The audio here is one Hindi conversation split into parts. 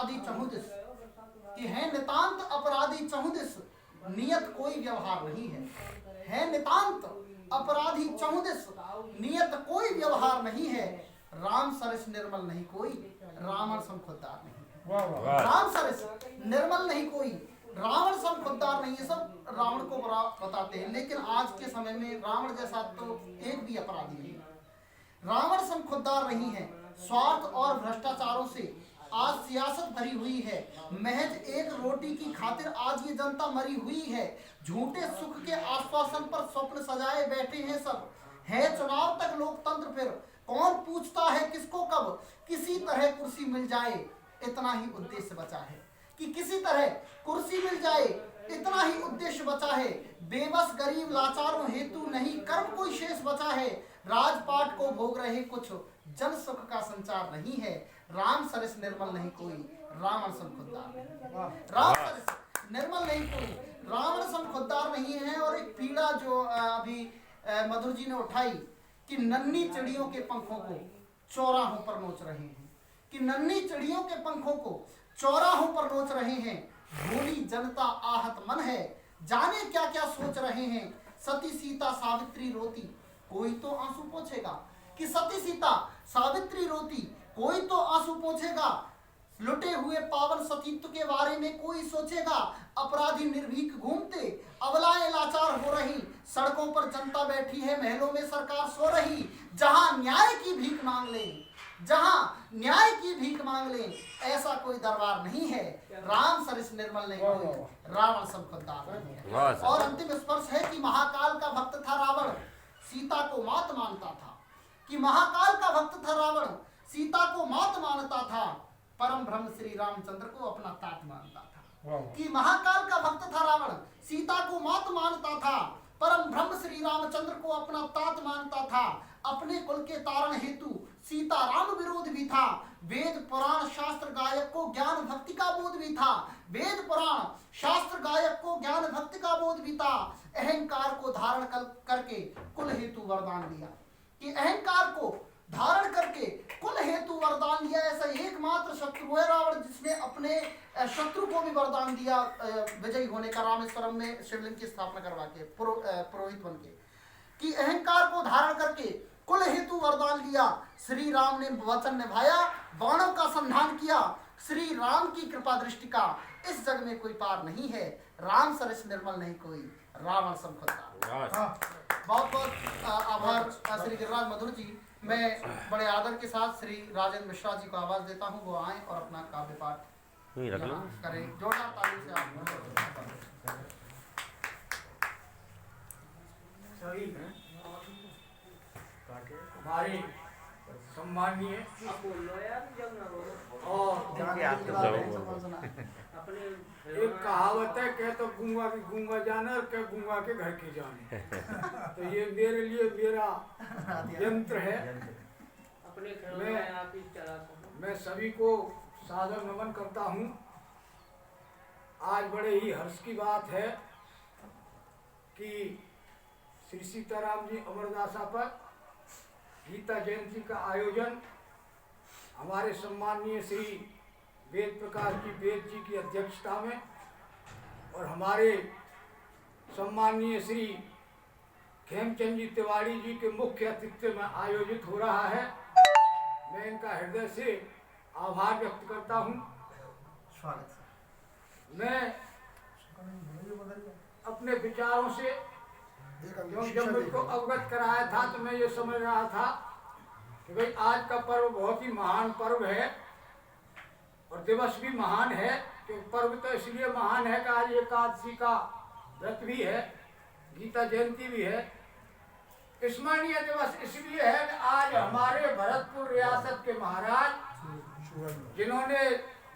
अपराधी चहुदिस, कि है नितांत अपराधी चहुदिस, नियत कोई व्यवहार नहीं है नितांत अपराधी चहुदिस, नियत कोई व्यवहार नहीं है। राम सरस निर्मल नहीं कोई, रावण सम खुददार नहीं है। राम सरस निर्मल नहीं कोई, रावण सम खुददार नहीं है। सब रावण को बुरा बताते हैं, लेकिन आज के समय में रावण जैसा तो एक भी अपराधी नहीं है। रावण सम खुददार नहीं है। स्वार्थ और भ्रष्टाचारों से आज सियासत भरी हुई है। महज एक रोटी की खातिर आज ये जनता मरी हुई है। झूठे सुख के आश्वासन पर स्वप्न सजाए बैठे हैं सब। है चुनाव तक लोकतंत्र, फिर कौन पूछता है किसको कब। किसी तरह कुर्सी मिल जाए, इतना ही उद्देश्य बचा है। कि किसी तरह कुर्सी मिल जाए, इतना ही उद्देश्य बचा है। बेबस गरीब लाचारों हेतु नहीं कर्म कोई शेष बचा है। राजपाट को भोग रहे कुछ, जन सुख का संचार नहीं है। राम सरस निर्मल नहीं कोई, रावण सम खुददार नहीं। राम सरस निर्मल नहीं कोई, रावण सम खुददार नहीं है। और एक पीड़ा जो अभी मधुर जी ने उठाई कि नन्ही चिड़ियों के पंखों को चौराहों पर नोच रहे हैं, कि नन्ही चिड़ियों के पंखों को चौराहों पर नोच रहे हैं। भोली जनता आहत मन है, जाने क्या क्या सोच रहे हैं। सती सीता सावित्री रोती, कोई तो आंसू पोंछेगा। कि सती सीता सावित्री रोती, कोई तो आंसू पोंछेगा। लुटे हुए पावन सतीत्व के बारे में कोई सोचेगा। अपराधी निर्भीक घूमते, अबलाएं लाचार हो रही। सड़कों पर जनता बैठी है, महलों में सरकार सो रही। जहां न्याय की भीख मांग ले, जहां न्याय की भीख मांग ले, ऐसा कोई दरबार नहीं है। राम सरस निर्मल नहीं कोई, रावण सम खुददार नहीं है। और अंतिम स्पर्श है कि महाकाल का भक्त था रावण, सीता को मात मानता था। कि महाकाल का भक्त था रावण, सीता को मात मानता था। परम ब्रह्म श्री रामचंद्र को अपना तात मानता था। कि महाकाल का भक्त था रावण, सीता को मात मानता था। परम ब्रह्म श्री रामचंद्र को अपना तात मानता था। अपने कुल के तारण हेतु सीता राम विरोध भी था। वेद पुराण शास्त्र गायक को ज्ञान भक्ति का बोध भी था। वेद पुराण शास्त्र गायक को ज्ञान भक्ति का बोध भी था। अहंकार को धारण करके कुल हेतु वरदान दिया। कि अहंकार को धारण करके कुल हेतु वरदान दिया। ऐसा एकमात्र शत्रु है रावण, जिसने अपने शत्रु को भी वरदान दिया विजयी होने का, रामेश्वरम में शिवलिंग की स्थापना करवा के पुरोहित बन के। कि अहंकार को धारण करके कुल हेतु वरदान दिया। श्री राम ने वचन निभाया, बाणों का संधान किया। श्री राम की कृपा दृष्टि का इस जग में कोई पार नहीं है। राम सरस निर्मल नहीं कोई, रावण सम खुददार। बहुत बहुत आभार श्री गिरिराज मधुर जी। मैं बड़े आदर के साथ श्री राजेंद्र मिश्रा जी को आवाज देता हूँ, वो आए और अपना काव्य पाठ करें। जोरदार ताली से आप हमारे सम्माननीय और एक कहावत है, कह तो गूंगा की गूंगा जाना और कह गूंगा के घर के जाने। तो ये मेरे लिए मेरा यंत्र है। मैं सभी को सादर नमन करता हूँ। आज बड़े ही हर्ष की बात है कि श्री सीताराम जी अमरदासा पर गीता जयंती का आयोजन हमारे सम्माननीय श्री वेद प्रकाश जी वेद जी की अध्यक्षता में और हमारे सम्माननीय श्री खेमचंद जी तिवारी जी के मुख्य अतिथि में आयोजित हो रहा है। मैं इनका हृदय से आभार व्यक्त करता हूँ। मैं अपने विचारों से जब मुझको अवगत कराया था तो मैं ये समझ रहा था कि भाई आज का पर्व बहुत ही महान पर्व है और दिवस भी महान है। कि पर्व तो इसलिए महान है कि आज एकादशी का व्रत भी है, गीता जयंती भी है। स्मरणीय दिवस इसलिए है कि आज हमारे भरतपुर रियासत के महाराज, जिन्होंने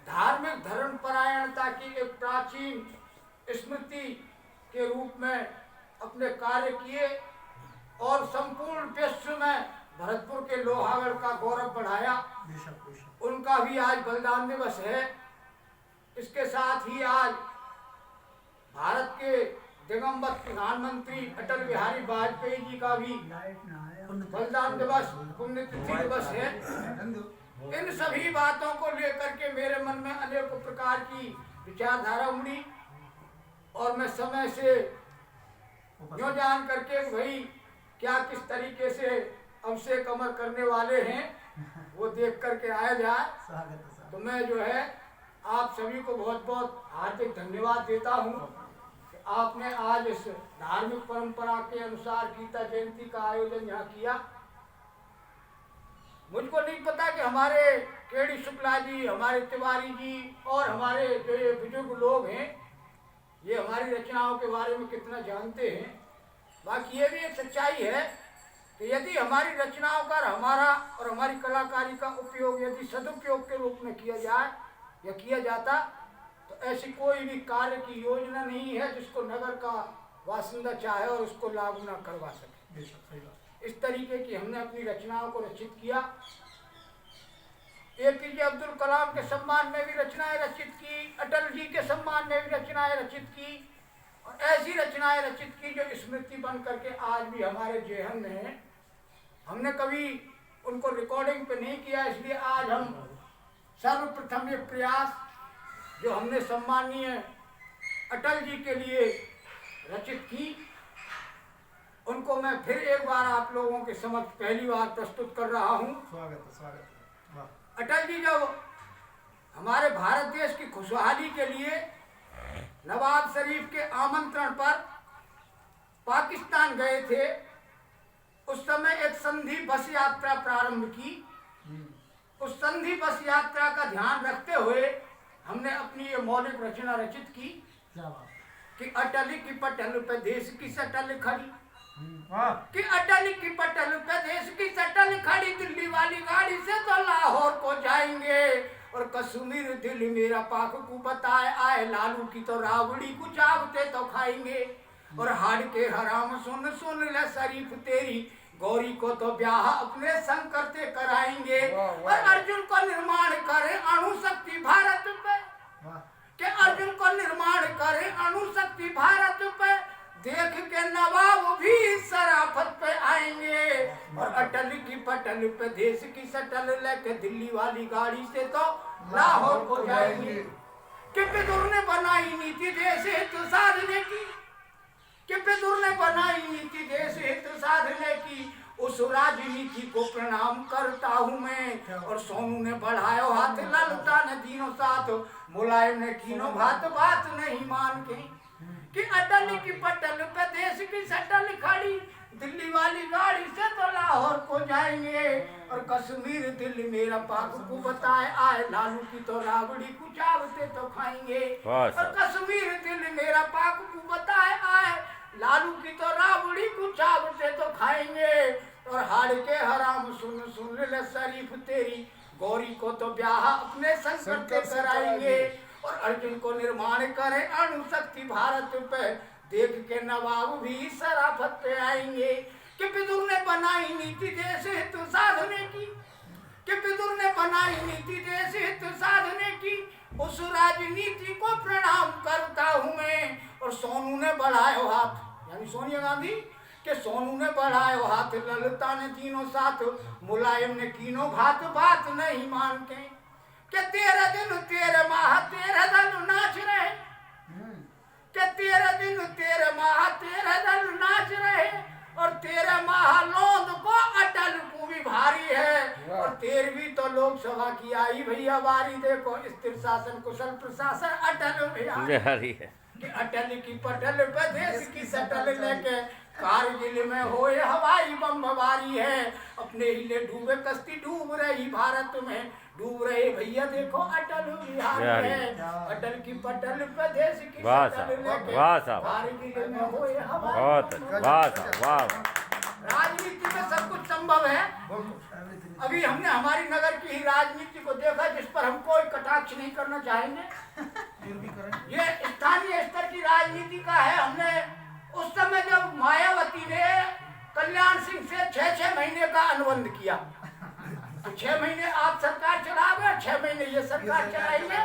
धार्मिक धर्मपरायणता की एक प्राचीन स्मृति के रूप में अपने कार्य किए और संपूर्ण विश्व में भरतपुर के लोहागढ़ का गौरव बढ़ाया, उनका भी आज बलिदान दिवस है। इसके साथ ही आज भारत के दिवंगत प्रधानमंत्री अटल बिहारी वाजपेयी जी का भी बलिदान दिवस पुण्यतिथि दिवस है। इन सभी बातों को लेकर के मेरे मन में अनेक प्रकार की विचारधारा उमड़ी और मैं समय से यूँ जान करके भाई क्या किस तरीके से अभिषेक अमर करने वाले हैं वो देख करके आया जाए। तो मैं जो है आप सभी को बहुत बहुत हार्दिक धन्यवाद देता हूँ कि आपने आज इस धार्मिक परंपरा के अनुसार गीता जयंती का आयोजन यहाँ किया। मुझको नहीं पता कि हमारे केडी शुक्ला जी, हमारे तिवारी जी और हमारे जो ये बुजुर्ग लोग हैं ये हमारी रचनाओं के बारे में कितना जानते हैं। बाकी ये भी एक सच्चाई है कि यदि हमारी रचनाओं का हमारा और हमारी कलाकारी का उपयोग यदि सदुपयोग के रूप में किया जाए या किया जाता तो ऐसी कोई भी कार्य की योजना नहीं है जिसको नगर का वासिंदा चाहे और उसको लागू ना करवा सके। इस तरीके की हमने अपनी रचनाओं को रचित किया। APJ अब्दुल कलाम के सम्मान में भी रचनाएं रचित की, अटल जी के सम्मान में भी रचनाएं रचित की और ऐसी रचनाएं रचित की जो स्मृति बन करके आज भी हमारे जेहन में है। हमने कभी उनको रिकॉर्डिंग पे नहीं किया, इसलिए आज हम सर्वप्रथम ये प्रयास जो हमने सम्मानीय अटल जी के लिए रचित की उनको मैं फिर एक बार आप लोगों के समक्ष पहली बार प्रस्तुत कर रहा हूँ। स्वागत। अटल जी जब हमारे भारत देश की खुशहाली के लिए नवाब शरीफ के आमंत्रण पर पाकिस्तान गए थे, उस समय एक संधि बस यात्रा प्रारंभ की। उस संधि बस यात्रा का ध्यान रखते हुए हमने अपनी ये मौलिक रचना रचित की कि अटल की पटल पे देश की सटल खड़ी, कि अटल की पटल पे देश की सटल खड़ी, दिल्ली वाली गाड़ी से तो लाहौर को जाएंगे और कश्मीर दिल मेरा पाक को बताए आए, लालू की तो रावड़ी को चावते तो खाएंगे और हाड़ के हराम सुन सुन ले शरीफ तेरी, गौरी को तो ब्याह अपने संग करते कराएंगे और अर्जुन को निर्माण करे अणु शक्ति भारत पे, कि अर्जुन को निर्माण करे अणु शक्ति भारत पे, देख के नवाब भी शराफत पे आएंगे और अटल की पटल पे देश की सटल लेके दिल्ली वाली गाड़ी से तो लाहौर को जाएंगे। कि पिदुर ने बनाई नीति देश हित साधने की, कि पिदुर ने बनाई नीति देश हित साधने की, उस राजनीति को प्रणाम करता हूँ मैं और सोनू ने बढ़ाया हाथ, ललता ने तीनों साथ, मुलायम ने कीनो बात बात नहीं मान के, कि अटल की पटल पे देश की सटल खड़ी, दिल्ली वाली गाड़ी से तो लाहौर को जाएंगे और कश्मीर दिल मेरा पाक को बताए आए, लालू की तो राबड़ी को चावते तो खाएंगे और कश्मीर दिल मेरा पाक को बताए आए, लालू की तो राबड़ी को चावते तो खाएंगे और हाड़ के हराम सुन सुन ले शरीफ तेरी, गौरी को तो ब्याह अपने संग करते कराएंगे और अर्जुन को निर्माण करे अणु शक्ति भारत पे, देख के नवाब भी शराफत पे आएंगे। कि पिदुर ने बनाई नीति देश हित साधने की, कि पिदुर ने बनाई नीति देश हित साधने की, उस राजनीति को प्रणाम करता हूँ मैं और सोनू ने बढ़ाया हाथ, यानी सोनिया गांधी, के सोनू ने बढ़ाया हाथ, ललता ने तीनों साथ, मुलायम ने कीनो बात बात नहीं मान के, कि 13 दिन 13 माह 13 दल नाच रहे, कि 13 दिन 13 माह 13 दल नाच रहे और 13 माह लोंद को अटल को भी भारी है और 13वीं तो लोकसभा की आई भैया बारी, देखो स्थिर शासन कुशल प्रशासन अटल बिहारी है, कि अटल की पटल पे देश की सटल लेके कारगिल में होए हवाई बमबारी है, अपने हिले डूबे कश्ती डूब रही भारत में, डूब रहे भैया देखो अटल बिहार है, अटल की पटल पे देश की सटल लेके कारगिल में होए हवाई। राजनीति में सब कुछ संभव है। अभी हमने हमारी नगर की ही राजनीति को देखा जिस पर हम कोई कटाक्ष नहीं करना चाहेंगे, ये स्थानीय स्तर की राजनीति का है। हमने उस समय जब मायावती ने कल्याण सिंह से 6-6 महीने का अनुबंध किया, तो 6 महीने आप सरकार चलाओगे, 6 महीने ये सरकार चलाएंगे,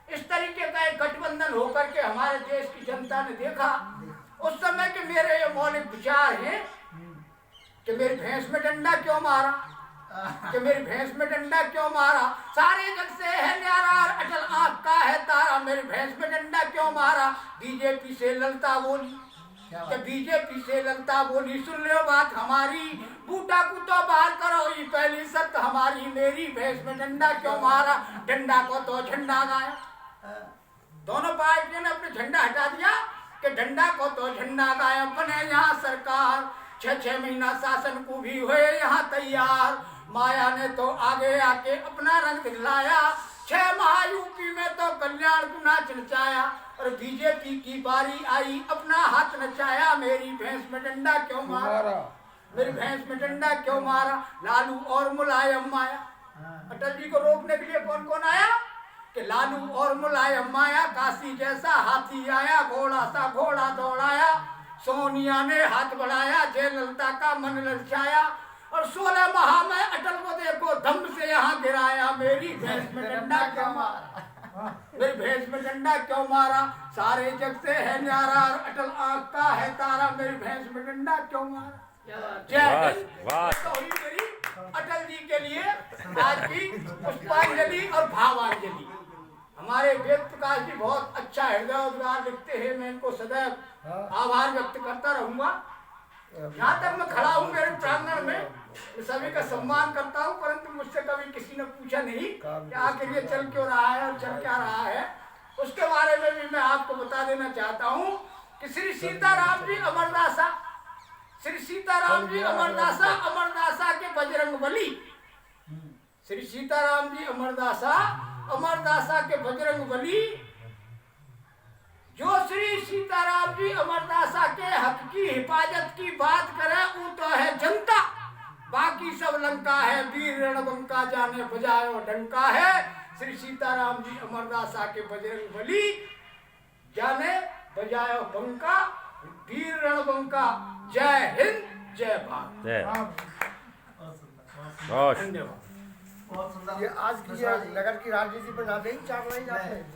इस तरीके का एक गठबंधन होकर के हमारे देश की जनता ने देखा। उस समय के मेरे ये मौलिक विचार हैं कि मेरी भैंस में डंडा क्यों मारा, कि मेरी भैंस में डंडा क्यों मारा, सारे जग से है न्यारा और अटल आंख का है तारा, मेरी भैंस में डंडा क्यों मारा। बीजेपी से ललता बोली, कि बीजेपी से ललता बोली, सुन लो बात हमारी, बूटा को तो बाहर करो, ये पहली शर्त हमारी, मेरी भैंस में डंडा क्यों मारा, डंडा को तो झंडा गाया। दोनों पार्टियों ने अपने झंडा हटा दिया कि डंडा को तो झंडा गाया। बने यहाँ सरकार 6-6 महीना शासन को भी हुए यहाँ तैयार, माया ने तो आगे आके अपना रंग दिलाया, 6 माह यूपी में तो कल्याण को नाच नचाया, और बीजेपी की बारी आई अपना हाथ नचाया, मेरी भैंस में डंडा क्यों मारा, मेरी भैंस में डंडा क्यों मारा। लालू और मुलायम आया, अटल जी को रोकने के लिए कौन कौन आया, कि लालू और मुलायम आया, काशी जैसा हाथी आया, घोड़ा सा घोड़ा दौड़ाया, सोनिया ने हाथ बढ़ाया, जयललिता का मन ललचाया, और 16 माह में अटल को देखो धम से यहाँ गिराया, मेरी भैंस में डंडा क्यों मारा, मेरी भैंस में डंडा क्यों मारा। सारे जग से है न्यारा और अटल आंख का है तारा, मेरी भैंस में डंडा क्यों मारा। जय हिंद। तो हुई मेरी अटल जी के लिए आज की पुष्पांजलि और भावांजलि। हमारे वेद प्रकाश जी बहुत अच्छा हृदय उद्गार लिखते हैं, मैं इनको सदैव आभार व्यक्त करता रहूंगा। यहाँ तक मैं खड़ा हूँ मेरे प्रांगण में, सभी का सम्मान करता हूँ, परंतु मुझसे कभी किसी ने पूछा नहीं कि आखिर ये चल क्यों रहा है और चल क्या रहा है। उसके बारे में भी मैं आपको बता देना चाहता हूँ कि श्री सीताराम जी अमरदासा, श्री सीताराम जी अमरदासा, अमरदासा के बजरंग बली, श्री सीताराम जी अमरदासा, अमरदासा के बजरंग बली। जो श्री सीताराम जी अमरदासा के हक की हिफाजत की बात करे वो तो है जनता, बाकी सब लंका है, वीर रणबंका जाने बजायो डंका है। श्री सीताराम जी अमरदासा के बजरंग बली जाने बजायो बंका, वीर रणबंका। जय हिंद, जय भारत। बहुत धन्यवाद। बहुत सुंदर। ये आज की ये नगर की राजनीति पर ना नहीं चाट रही जाते हैं।